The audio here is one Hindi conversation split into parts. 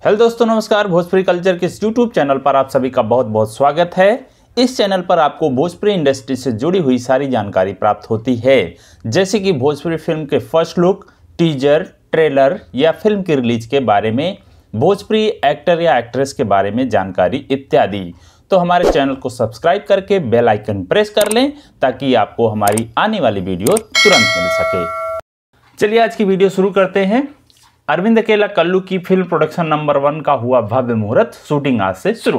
हेलो दोस्तों, नमस्कार। भोजपुरी कल्चर के इस यूट्यूब चैनल पर आप सभी का बहुत बहुत स्वागत है। इस चैनल पर आपको भोजपुरी इंडस्ट्री से जुड़ी हुई सारी जानकारी प्राप्त होती है, जैसे कि भोजपुरी फिल्म के फर्स्ट लुक, टीजर, ट्रेलर या फिल्म की रिलीज के बारे में, भोजपुरी एक्टर या एक्ट्रेस के बारे में जानकारी इत्यादि। तो हमारे चैनल को सब्सक्राइब करके बेल आइकन प्रेस कर लें ताकि आपको हमारी आने वाली वीडियो तुरंत मिल सके। चलिए आज की वीडियो शुरू करते हैं। अरविंद अकेला कल्लू की फिल्म प्रोडक्शन नंबर 1 का हुआ भव्य मुहूर्त, शूटिंग आज से शुरू।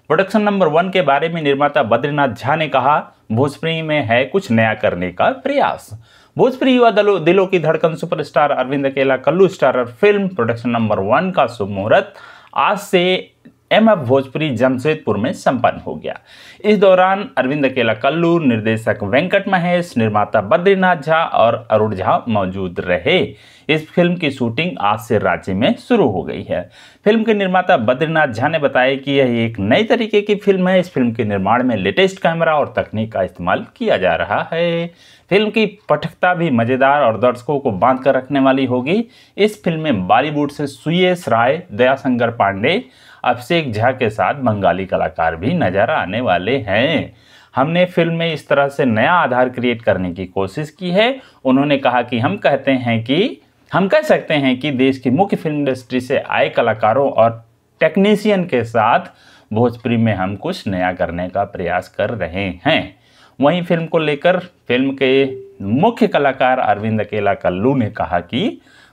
प्रोडक्शन नंबर 1 के बारे में निर्माता बद्रीनाथ झा ने कहा, भोजपुरी में है कुछ नया करने का प्रयास। भोजपुरी युवा दिलों की धड़कन superstar Arvind Akela Kallu starrer film production number 1 का शुभ मुहूर्त आज से एमएफ भोजपुरी जमशेदपुर में संपन्न हो गया। इस दौरान अरविंद अकेला कल्लू, निर्देशक वेंकट महेश, निर्माता बद्रीनाथ झा और अरुण झा मौजूद रहे। इस फिल्म की शूटिंग आज से रांची में शुरू हो गई है। फिल्म के निर्माता बद्रीनाथ झा ने बताया कि यह एक नई तरीके की फिल्म है। इस फिल्म के निर्माण में लेटेस्ट कैमरा और तकनीक का इस्तेमाल किया जा रहा है। फिल्म की पटकथा भी मज़ेदार और दर्शकों को बांध कर रखने वाली होगी। इस फिल्म में बॉलीवुड से सुयश राय, दयाशंकर पांडे, अभिषेक झा के साथ बंगाली कलाकार भी नजर आने वाले हैं। हमने फिल्म में इस तरह से नया आधार क्रिएट करने की कोशिश की है। उन्होंने कहा कि हम कह सकते हैं कि देश की मुख्य फिल्म इंडस्ट्री से आए कलाकारों और टेक्नीशियन के साथ भोजपुरी में हम कुछ नया करने का प्रयास कर रहे हैं। वहीं फिल्म को लेकर फिल्म के मुख्य कलाकार अरविंद अकेला कल्लू ने कहा कि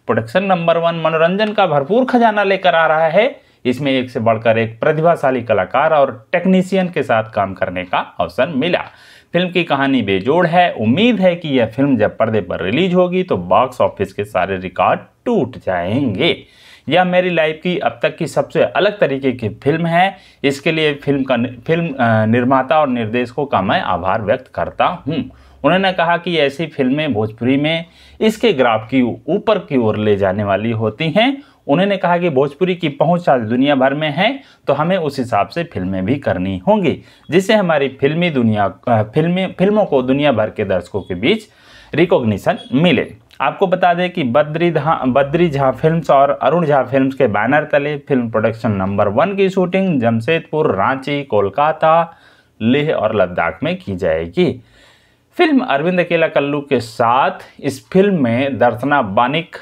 प्रोडक्शन नंबर 1 मनोरंजन का भरपूर खजाना लेकर आ रहा है। इसमें एक से बढ़कर एक प्रतिभाशाली कलाकार और टेक्नीशियन के साथ काम करने का अवसर मिला। फिल्म की कहानी बेजोड़ है। उम्मीद है कि यह फिल्म जब पर्दे पर रिलीज होगी तो बॉक्स ऑफिस के सारे रिकॉर्ड टूट जाएंगे। यह मेरी लाइफ की अब तक की सबसे अलग तरीके की फिल्म है। इसके लिए फिल्म निर्माता और निर्देशकों का मैं आभार व्यक्त करता हूँ। उन्होंने कहा कि ऐसी फिल्में भोजपुरी में इसके ग्राफ की ऊपर की ओर ले जाने वाली होती हैं। उन्होंने कहा कि भोजपुरी की पहुंच आज दुनिया भर में है, तो हमें उस हिसाब से फिल्में भी करनी होंगी, जिससे हमारी फिल्मों को दुनिया भर के दर्शकों के बीच रिकॉग्निशन मिले। आपको बता दें कि बद्री झा फिल्म्स और अरुण झा फिल्म्स के बैनर तले फिल्म प्रोडक्शन नंबर 1 की शूटिंग जमशेदपुर, रांची, कोलकाता, लेह और लद्दाख में की जाएगी। फिल्म अरविंद अकेला कल्लू के साथ इस फिल्म में दर्शना बानिक,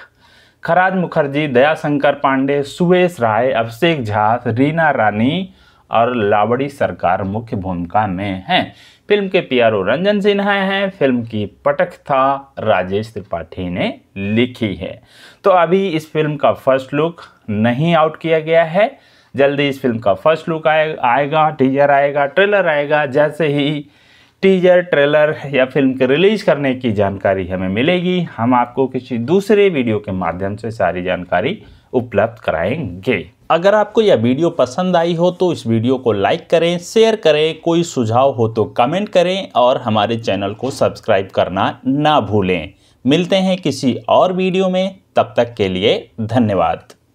खराज मुखर्जी, दयाशंकर पांडे, सुयश राय, अभिषेक झा, रीना रानी और लावड़ी सरकार मुख्य भूमिका में हैं। फिल्म के पीआरओ रंजन सिन्हा हैं। फिल्म की पटकथा राजेश त्रिपाठी ने लिखी है। तो अभी इस फिल्म का फर्स्ट लुक नहीं आउट किया गया है। जल्दी इस फिल्म का फर्स्ट लुक आएगा, टीजर आएगा, ट्रेलर आएगा। जैसे ही टीजर, ट्रेलर या फिल्म के रिलीज करने की जानकारी हमें मिलेगी, हम आपको किसी दूसरे वीडियो के माध्यम से सारी जानकारी उपलब्ध कराएंगे। अगर आपको यह वीडियो पसंद आई हो तो इस वीडियो को लाइक करें, शेयर करें, कोई सुझाव हो तो कमेंट करें और हमारे चैनल को सब्सक्राइब करना ना भूलें। मिलते हैं किसी और वीडियो में, तब तक के लिए धन्यवाद।